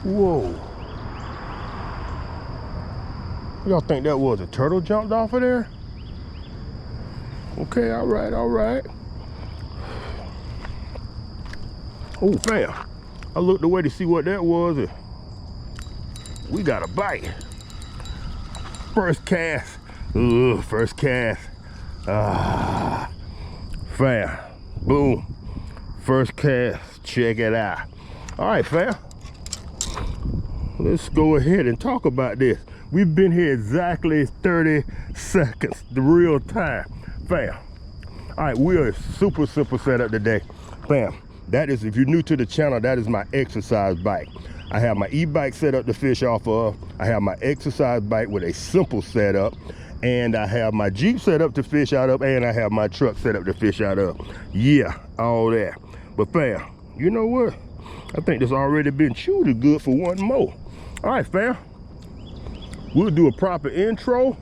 Whoa. Y'all think that was a turtle jumped off of there? Okay, all right, all right. Oh, fam. I looked away to see what that was, and we got a bite. First cast. Ugh, first cast. Ah, fam. Boom. First cast. Check it out. All right, fam. Let's go ahead and talk about this. We've been here exactly 30 seconds, the real time. Fam. All right, we are super simple setup today. Fam, that is, if you're new to the channel, that is my exercise bike. I have my e-bike set up to fish off of. I have my exercise bike with a simple setup. And I have my Jeep set up to fish out of. And I have my truck set up to fish out of. Yeah, all that. But fam, you know what? I think this already been chewed good for one more. All right, fam. We'll do a proper intro.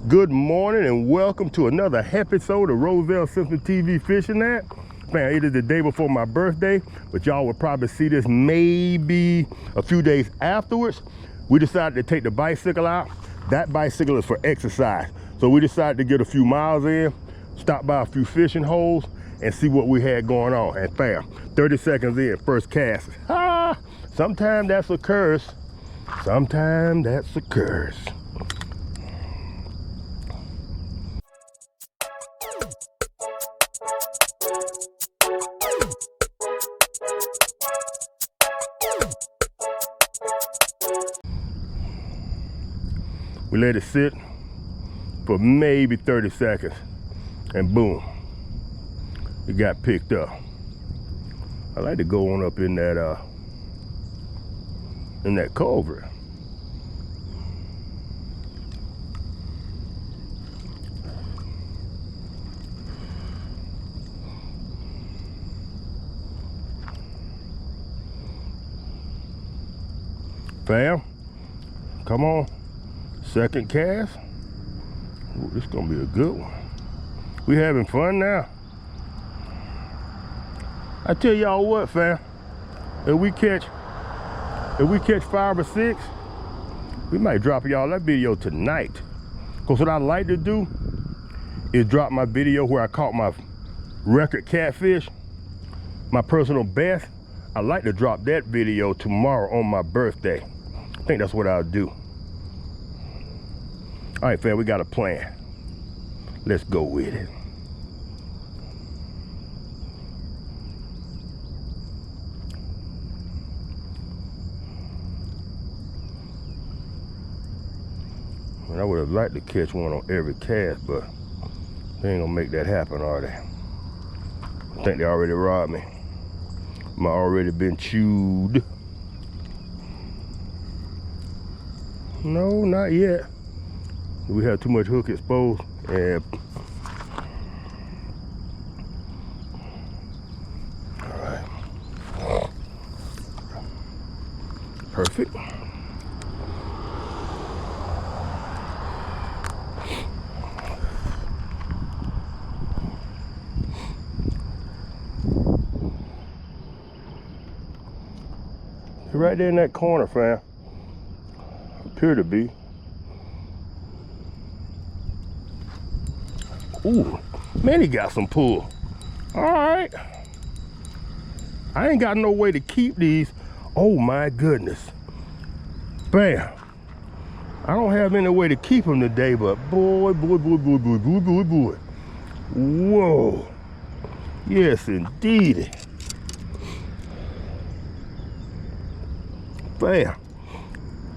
Good morning and welcome to another episode of Roselle Simpson TV Fishing That. Man, it is the day before my birthday, but y'all will probably see this maybe a few days afterwards. We decided to take the bicycle out. That bicycle is for exercise. So we decided to get a few miles in, stop by a few fishing holes, and see what we had going on. And fam, 30 seconds in, first cast. Ah, sometimes that's a curse. Sometimes that's a curse. We let it sit for maybe 30 seconds and boom, it got picked up. I like to go on up in that culvert. Fam, come on. Second cast. Ooh, this is gonna be a good one. We having fun now. I tell y'all what, fam. If we catch 5 or 6, we might drop y'all that video tonight. Cause what I like to do is drop my video where I caught my record catfish, my personal best. I like to drop that video tomorrow on my birthday. I think that's what I'll do. All right, fam, we got a plan. Let's go with it. I would have liked to catch one on every cast, but they ain't gonna make that happen, are they? I think they already robbed me. I already been chewed. No, not yet. We have too much hook exposed. And all right. Perfect. Right there in that corner, fam. Appear to be. Ooh, man, he got some pull. All right. I ain't got no way to keep these. Oh my goodness. Bam. I don't have any way to keep them today, but boy. Whoa. Yes, indeed. Bam.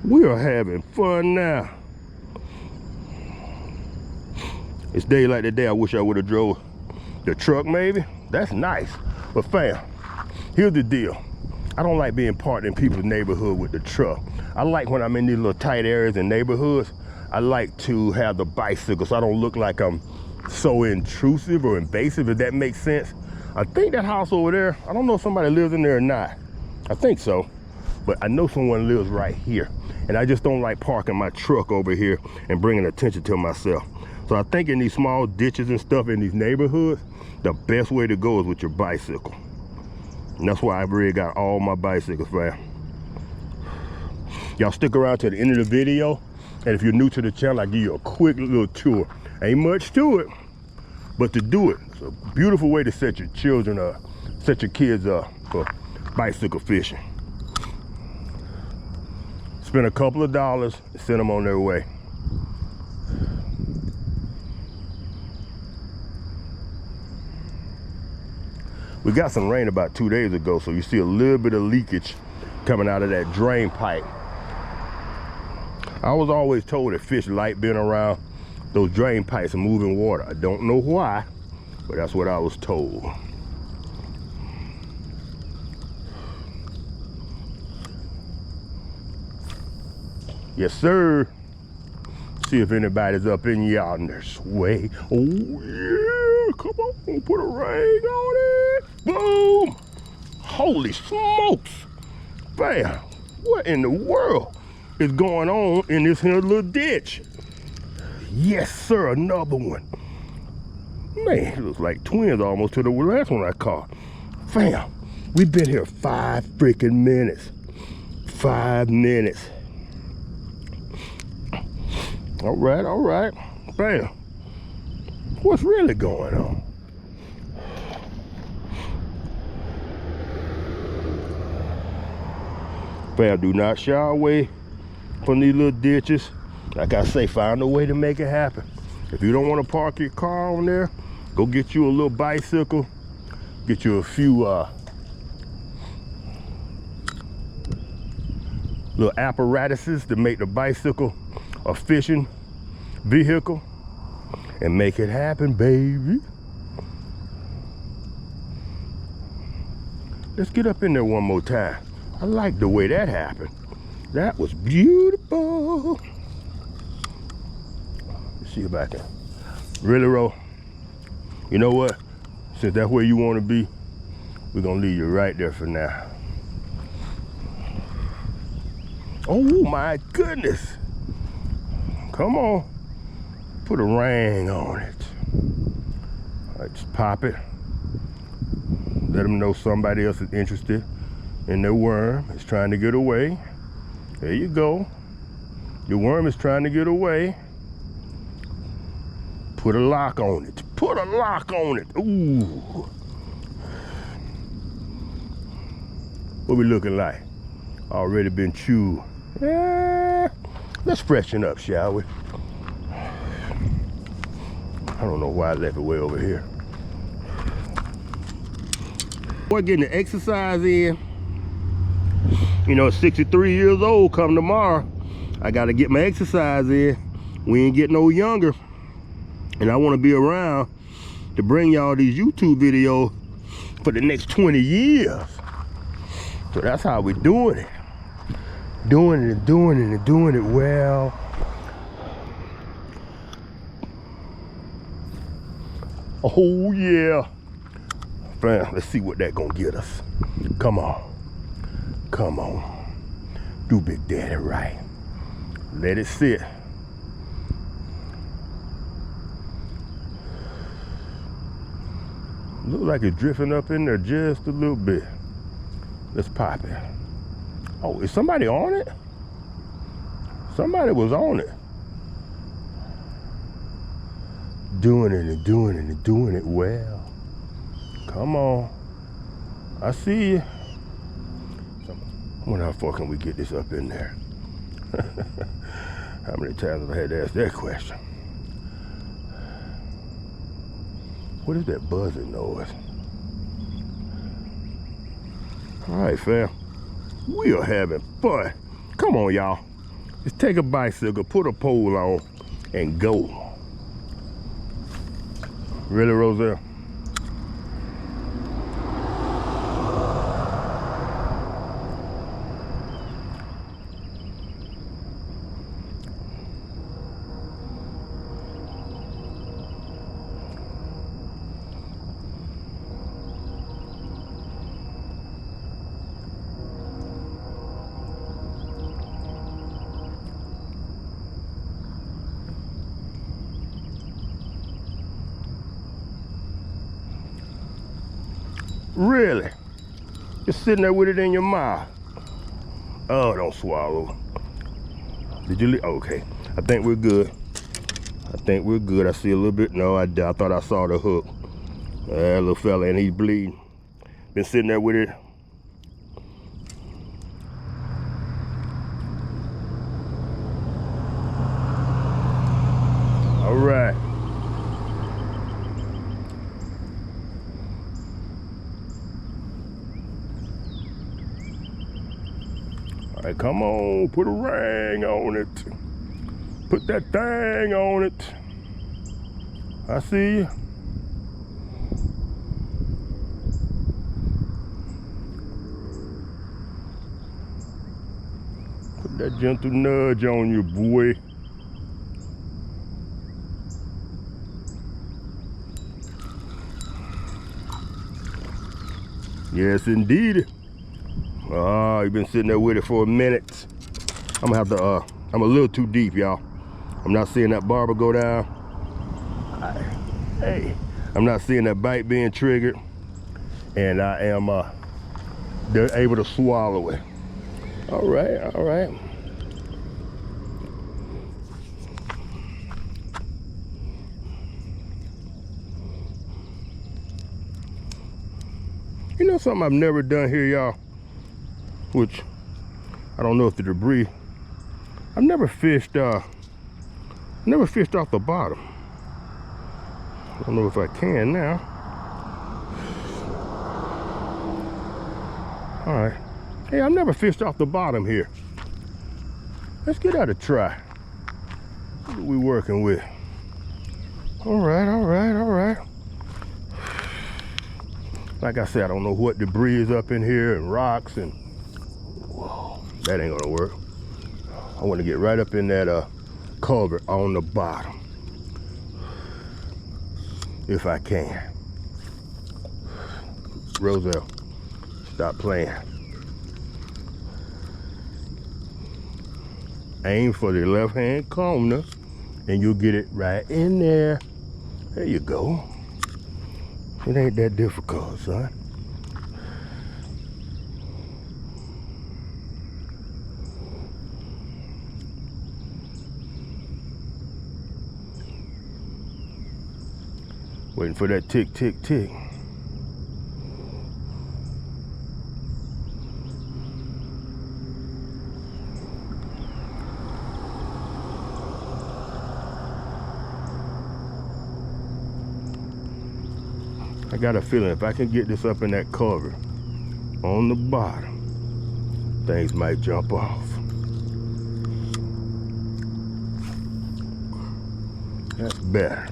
We are having fun now. It's day like today. I wish I would have drove the truck maybe. That's nice. But fam, here's the deal. I don't like being parked in people's neighborhood with the truck. I like when I'm in these little tight areas and neighborhoods, I like to have the bicycle so I don't look like I'm so intrusive or invasive, if that makes sense. I think that house over there, I don't know if somebody lives in there or not. I think so, but I know someone lives right here. And I just don't like parking my truck over here and bringing attention to myself. So I think in these small ditches and stuff in these neighborhoods, the best way to go is with your bicycle. And that's why I've really got all my bicycles, fam. Y'all stick around to the end of the video, and if you're new to the channel, I'll give you a quick little tour. Ain't much to it, but to do it, it's a beautiful way to set your children up, set your kids up for bicycle fishing. Spend a couple of dollars and send them on their way. We got some rain about 2 days ago, so you see a little bit of leakage coming out of that drain pipe. I was always told that fish like being around those drain pipes and moving water. I don't know why, but that's what I was told. Yes, sir. See if anybody's up in yonder's way. Oh, yeah. Come on, put a ring on it. Boom. Holy smokes. Bam. What in the world is going on in this here little ditch? Yes, sir. Another one. Man, it looks like twins almost to the last one I caught. Fam, we've been here 5 freaking minutes. 5 minutes. All right. Bam. What's really going on? Bam, do not shy away from these little ditches. Like I say, find a way to make it happen. If you don't want to park your car on there, go get you a little bicycle, get you a few little apparatuses to make the bicycle a fishing vehicle, and make it happen, baby. Let's get up in there one more time. I like the way that happened. That was beautiful. Let's see if I can really roll. You know what? Since that's where you want to be, we're gonna leave you right there for now. Oh my goodness. Come on, put a ring on it. All right, just pop it. Let them know somebody else is interested in their worm. It's trying to get away. There you go. Your worm is trying to get away. Put a lock on it. Put a lock on it. Ooh. What we looking like? Already been chewed. Let's freshen up, shall we? I don't know why I left it way over here. Boy, getting the exercise in. You know, 63 years old come tomorrow. I gotta get my exercise in. We ain't getting no younger. And I wanna be around to bring y'all these YouTube videos for the next 20 years. So that's how we're doing it. Doing it and doing it and doing it well. Oh yeah. Fam, let's see what that gonna get us. Come on. Come on. Do Big Daddy right. Let it sit. Look like it's drifting up in there just a little bit. Let's pop it. Oh, is somebody on it? Somebody was on it. Doing it and doing it and doing it well. Come on. I see you. I wonder how far can we get this up in there? How many times have I had to ask that question? What is that buzzing noise? All right, fam. We are having fun. Come on, y'all. Just take a bicycle, put a pole on, and go. Really, Roselle? Really? Just sitting there with it in your mouth. Oh, don't swallow. Did you leave? Okay, I think we're good. I think we're good. I see a little bit. No, I thought I saw the hook. That little fella, and he's bleeding. Been sitting there with it. All right. All right, come on, put a ring on it. Put that thing on it. I see you. Put that gentle nudge on you, boy. Yes, indeed. You've been sitting there with it for a minute. I'm gonna have to, I'm a little too deep, y'all. I'm not seeing that barber go down. Hey, I'm not seeing that bite being triggered. And I am they're able to swallow it. All right, all right. You know something I've never done here, y'all? Which, I don't know if the debris, I've never fished off the bottom. I don't know if I can now. All right. Hey, I've never fished off the bottom here. Let's get out a try. What are we working with? All right, all right, all right. Like I said, I don't know what debris is up in here and rocks and whoa, that ain't gonna work. I want to get right up in that culvert on the bottom, if I can. Roselle, stop playing. Aim for the left-hand corner, and you'll get it right in there. There you go. It ain't that difficult, son. Waiting for that tick, tick, tick. I got a feeling if I can get this up in that cover on the bottom, things might jump off. That's better.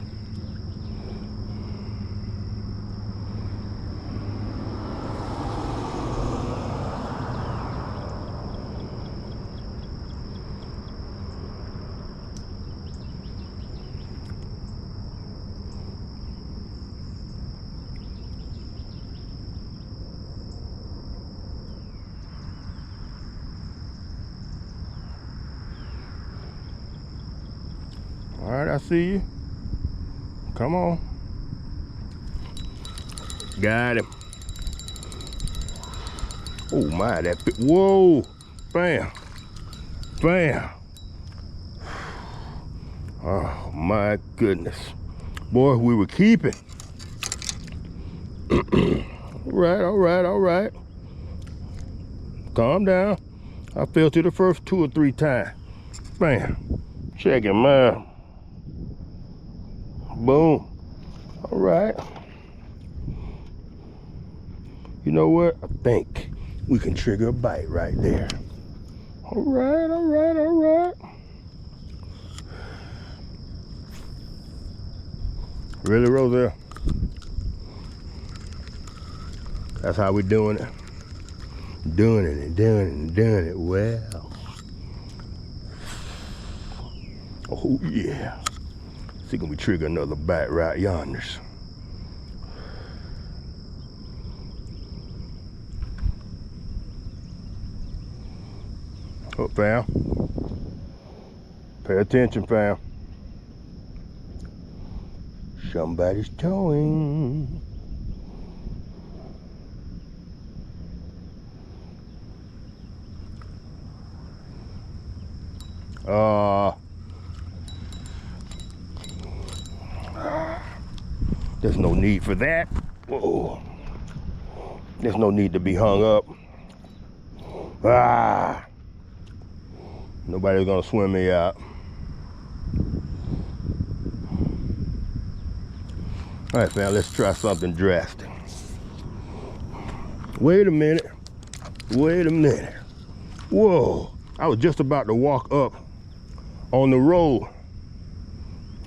All right, I see you. Come on. Got him. Oh my, that bit. Whoa. Bam. Bam. Oh my goodness. Boy, we were keeping. All right, all right, all right. Calm down. I fell to the first 2 or 3 times. Bam. Check him out. Boom. All right. You know what? I think we can trigger a bite right there. All right, all right, all right. Really, Roselle? That's how we doing it. Doing it and doing it and doing it well. Oh yeah. See, can we trigger another bite right yonder? Oh, fam. Pay attention, fam. Somebody's towing. There's no need for that. Whoa. There's no need to be hung up. Nobody's gonna swim me out. All right, fam, let's try something drastic. Wait a minute. Wait a minute. Whoa. I was just about to walk up on the road.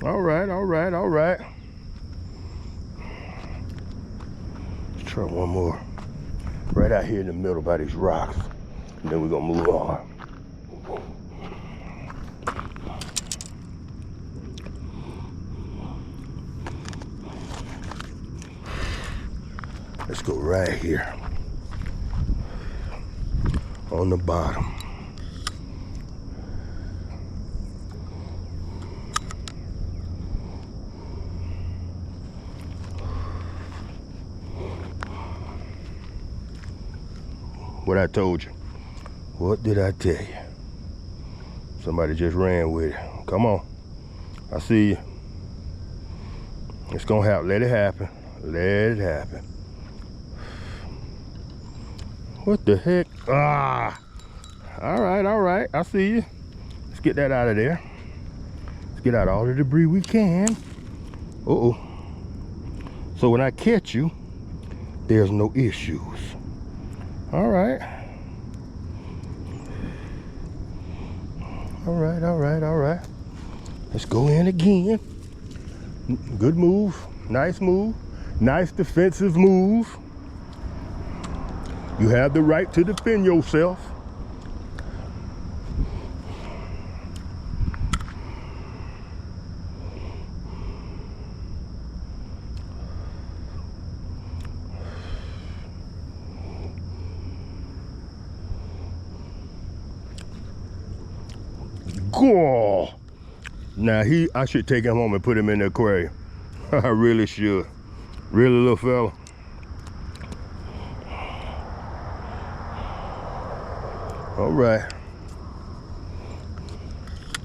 All right, all right, all right. Let's try one more. Right out here in the middle by these rocks. And then we're gonna move on. Let's go right here on the bottom. What I told you. What did I tell you? Somebody just ran with it. Come on. I see you. It's gonna happen. Let it happen. Let it happen. What the heck? Ah! All right. I see you. Let's get that out of there. Let's get out all the debris we can. Uh-oh. So when I catch you, there's no issues. All right. All right. Let's go in again. Good move. Nice move. Nice defensive move. You have the right to defend yourself. Go. Now I should take him home and put him in the aquarium. I really should. Really, little fella. All right.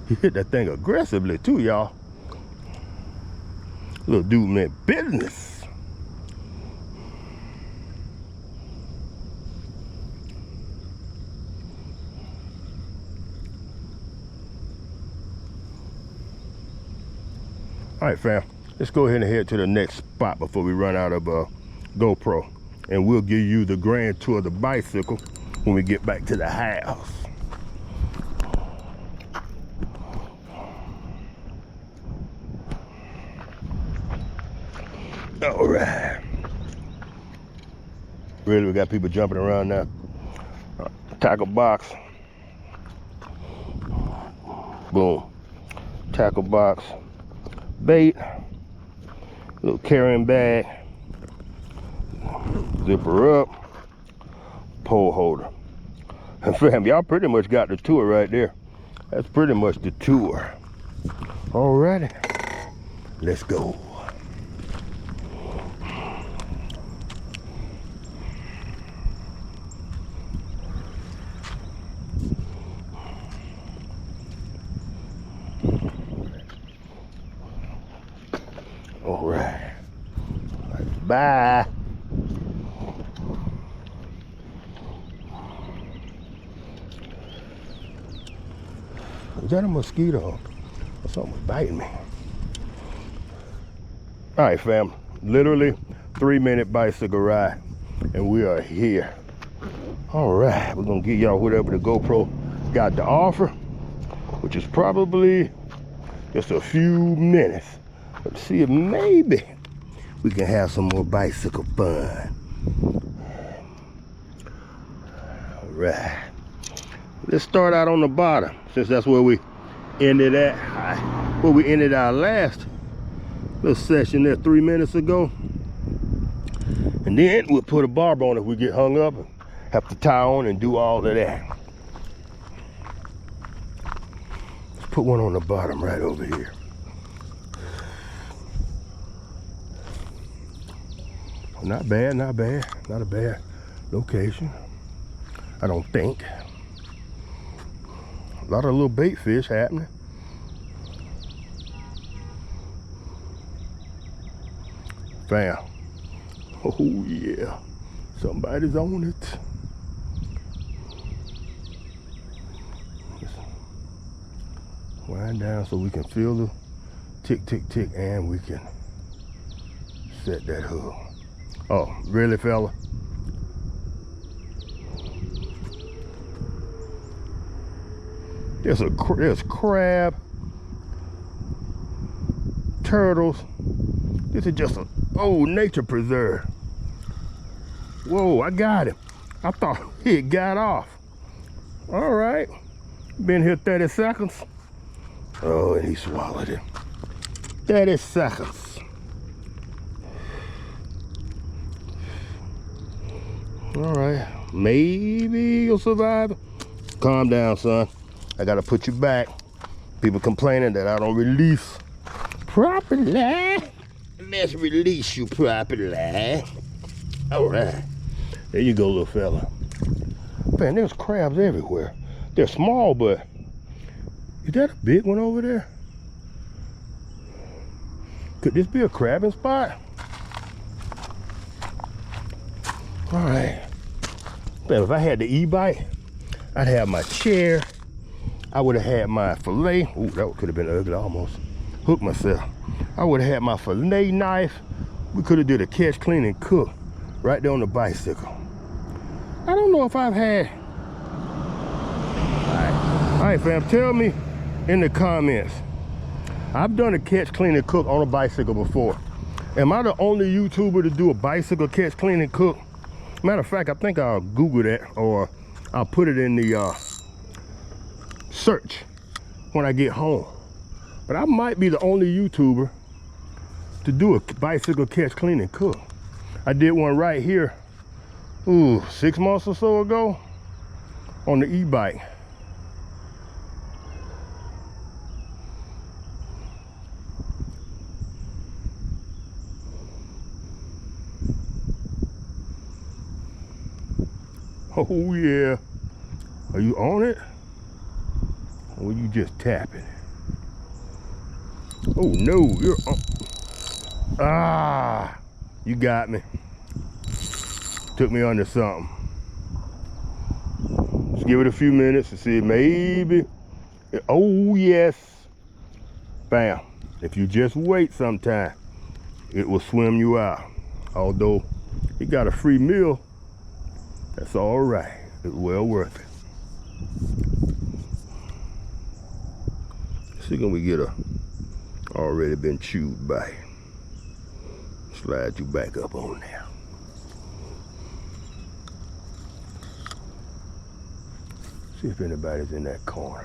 He hit that thing aggressively too, y'all. Little dude meant business. All right, fam, let's go ahead and head to the next spot before we run out of GoPro. And we'll give you the grand tour of the bicycle when we get back to the house. All right. Really, we got people jumping around now. Tackle box. Boom. Tackle box. Bait. Little carrying bag. Zipper up. Pole holder. And fam, y'all pretty much got the tour right there. That's pretty much the tour. Alrighty. Let's go. All right. Bye. Is that a mosquito? Or something was biting me. All right, fam. Literally 3-minute bicycle ride, and we are here. All right, we're gonna give y'all whatever the GoPro got to offer, which is probably just a few minutes. Let's see if maybe we can have some more bicycle fun. All right. Let's start out on the bottom, since that's where we ended at, where we ended our last little session there 3 minutes ago. And then we'll put a barb on if we get hung up and have to tie on and do all of that. Let's put one on the bottom right over here. Not bad, not bad. Not a bad location, I don't think. A lot of little bait fish happening. Fam. Oh yeah. Somebody's on it. Just wind down so we can feel the tick, tick, tick, and we can set that hook. Oh, really, fella? There's crab, turtles. This is just a nature preserve. Whoa, I got him. I thought he got off. All right, been here 30 seconds. Oh, and he swallowed it. 30 seconds. All right, maybe you'll survive. Calm down, son. I gotta put you back. People complaining that I don't release properly. Let's release you properly. All right. There you go, little fella. Man, there's crabs everywhere. They're small, but is that a big one over there? Could this be a crabbing spot? All right. Man, if I had the e-bike, I'd have my chair. I would have had my fillet. Ooh, that could have been ugly. I almost hooked myself. I would have had my fillet knife. We could have did a catch, clean, and cook right there on the bicycle. I don't know if I've had. All right, fam, tell me in the comments. I've done a catch, clean, and cook on a bicycle before. Am I the only YouTuber to do a bicycle catch, clean, and cook? Matter of fact, I think I'll Google that, or I'll put it in the search when I get home. But I might be the only YouTuber to do a bicycle catch, clean, and cook. I did one right here, 6 months or so ago on the e-bike. Oh yeah. Are you on it? Or are you just tapping? Oh no, you're on. Ah, you got me. Took me under something. Let's give it a few minutes to see, maybe. Oh yes. Bam. If you just wait sometime, it will swim you out. Although it got a free meal, that's all right. It's well worth it. See, can we get a already been chewed bite? Slide you back up on there. See if anybody's in that corner.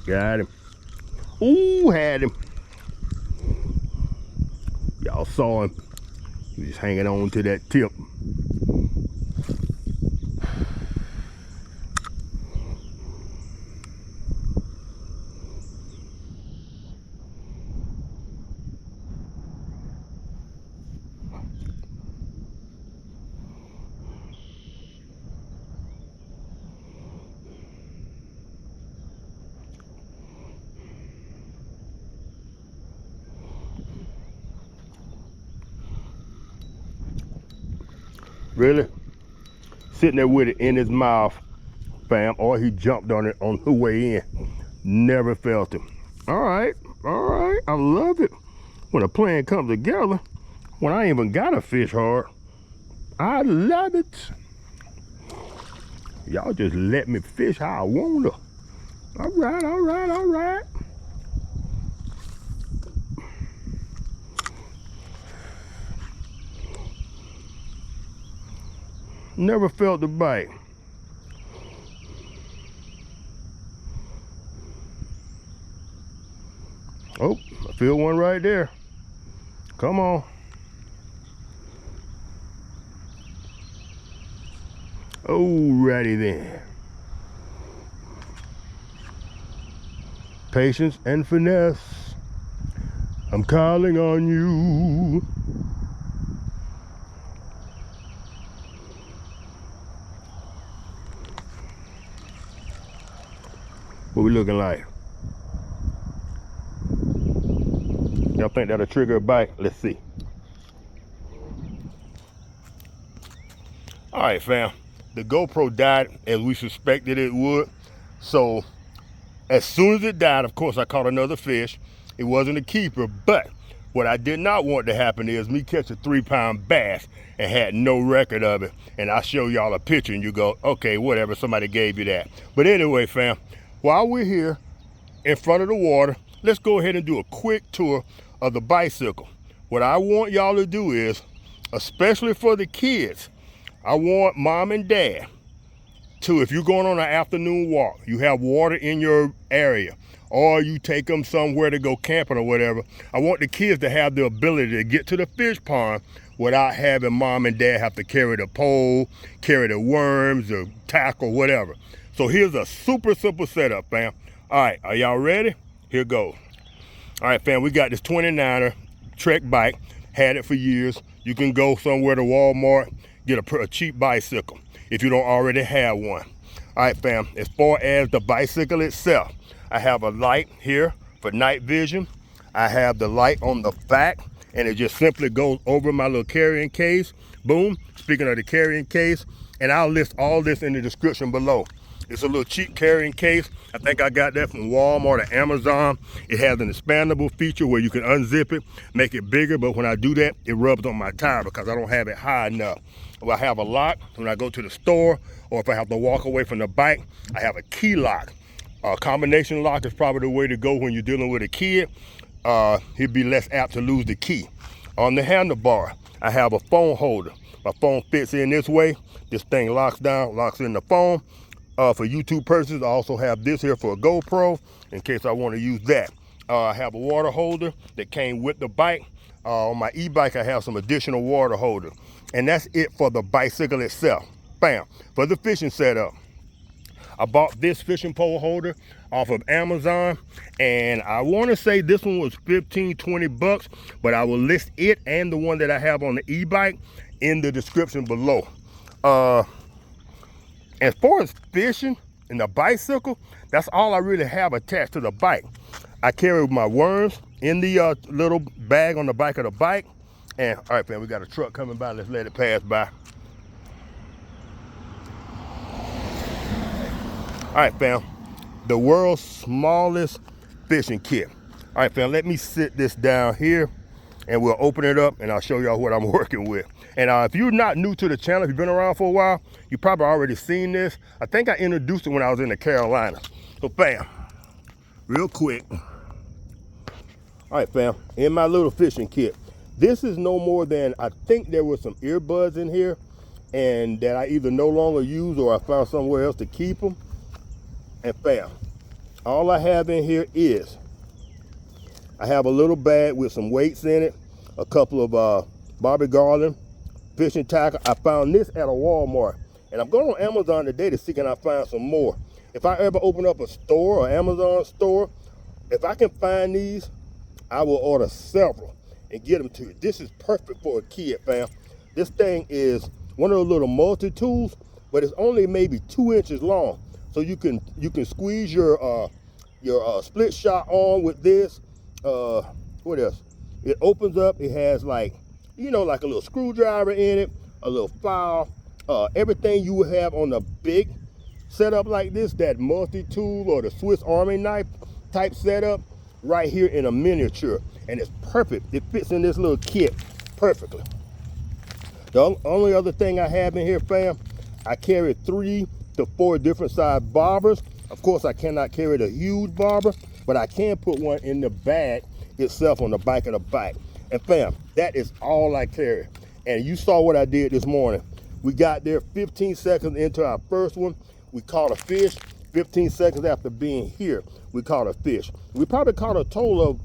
Got him. Ooh, had him. Y'all saw him. He was hanging on to that tip. Really? Sitting there with it in his mouth, fam, or he jumped on it on the way in. Never felt him. All right, I love it. When a plan comes together, when I ain't even got a fish hard, I love it. Y'all just let me fish how I wanna. All right. Never felt the bite. feel one right there. Come on. Alrighty then. Patience and finesse. I'm calling on you. What we looking like? Y'all think that'll trigger a bite? Let's see. All right, fam. The GoPro died as we suspected it would. So as soon as it died, of course, I caught another fish. It wasn't a keeper, but what I did not want to happen is me catch a 3-pound bass and had no record of it. And I show y'all a picture and you go, okay, whatever, somebody gave you that. But anyway, fam, while we're here in front of the water, let's go ahead and do a quick tour of the bicycle. What I want y'all to do is, especially for the kids, I want mom and dad to, if you're going on an afternoon walk, you have water in your area, or you take them somewhere to go camping or whatever, I want the kids to have the ability to get to the fish pond without having mom and dad have to carry the pole, carry the worms, the tackle, whatever. So here's a super simple setup, fam. All right, are y'all ready? Here goes. All right, fam, we got this 29er Trek bike, had it for years. You can go somewhere to Walmart, get a cheap bicycle if you don't already have one. All right, fam, as far as the bicycle itself, I have a light here for night vision. I have the light on the back, and it just simply goes over my little carrying case. Boom, speaking of the carrying case, and I'll list all this in the description below. It's a little cheap carrying case. I think I got that from Walmart or Amazon. It has an expandable feature where you can unzip it, make it bigger, but when I do that, it rubs on my tire because I don't have it high enough. If I have a lock when I go to the store, or if I have to walk away from the bike, I have a key lock. A combination lock is probably the way to go when you're dealing with a kid. He'd be less apt to lose the key. On the handlebar, I have a phone holder. My phone fits in this way. This thing locks down, locks in the phone. For YouTube purposes, I also have this here for a GoPro in case I want to use that. I have a water holder that came with the bike. On my e-bike, I have some additional water holder. And that's it for the bicycle itself. Bam. For the fishing setup, I bought this fishing pole holder off of Amazon, and I want to say this one was 15, 20 bucks, but I will list it and the one that I have on the e-bike in the description below. As far as fishing and the bicycle, that's all I really have attached to the bike. I carry my worms in the little bag on the back of the bike. And all right, fam, we got a truck coming by. Let's let it pass by. All right, fam, the world's smallest fishing kit. All right, fam, let me sit this down here and we'll open it up and I'll show y'all what I'm working with. And if you're not new to the channel, if you've been around for a while, you probably already seen this. I think I introduced it when I was in the Carolinas. So fam, real quick. All right, fam, in my little fishing kit, this is no more than, I think there were some earbuds in here and that I either no longer use or I found somewhere else to keep them. And fam, all I have in here is, I have a little bag with some weights in it, a couple of Bobby Garland fishing tackle. I found this at a Walmart, and I'm going on Amazon today to see can I find some more. If I ever open up a store or Amazon store, if I can find these, I will order several and get them to you. This is perfect for a kid, fam. This thing is one of those little multi-tools, but it's only maybe 2 inches long. So you can squeeze your split shot on with this. What else? It opens up. It has like, you know, like a little screwdriver in it, a little file, everything you would have on a big setup like this, that multi-tool or the Swiss Army knife type setup, right here in a miniature. And it's perfect. It fits in this little kit perfectly. The only other thing I have in here, fam, I carry 3 to 4 different size bobbers. Of course, I cannot carry the huge bobber, but I can put one in the bag itself on the back of the bike. And fam, that is all I carry. And you saw what I did this morning. We got there 15 seconds into our first one. We caught a fish. 15 seconds after being here, we caught a fish. We probably caught a total of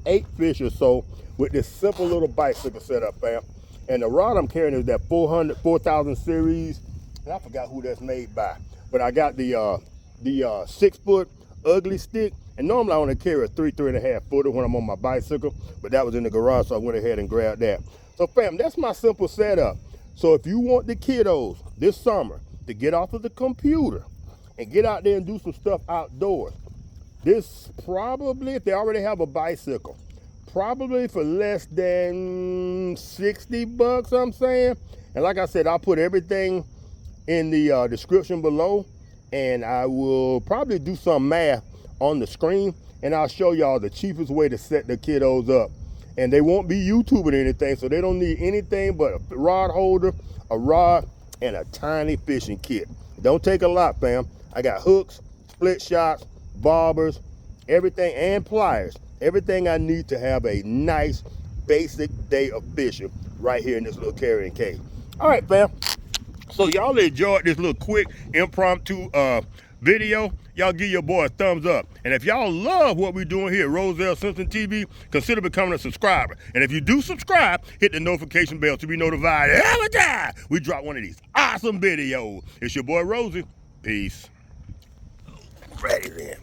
8 fish or so with this simple little bicycle setup, fam. And the rod I'm carrying is that 4,000 series, and I forgot who that's made by. But I got the 6-foot ugly stick, and normally I only carry a 3.5 footer when I'm on my bicycle, but that was in the garage, so I went ahead and grabbed that. So fam, that's my simple setup. So if you want the kiddos this summer to get off of the computer and get out there and do some stuff outdoors, this probably, if they already have a bicycle, probably for less than 60 bucks, I'm saying. And like I said, I'll put everything in the description below, and I will probably do some math on the screen, and I'll show y'all the cheapest way to set the kiddos up. And they won't be YouTubing or anything, so they don't need anything but a rod holder, a rod, and a tiny fishing kit. It don't take a lot, fam. I got hooks, split shots, bobbers, everything, and pliers. Everything I need to have a nice basic day of fishing right here in this little carrying case. All right, fam. So y'all enjoyed this little quick impromptu video. Y'all give your boy a thumbs up. And if y'all love what we're doing here at Roselle Simpson TV, consider becoming a subscriber. And if you do subscribe, hit the notification bell to be notified every time we drop one of these awesome videos. It's your boy Rosie. Peace. Ready then.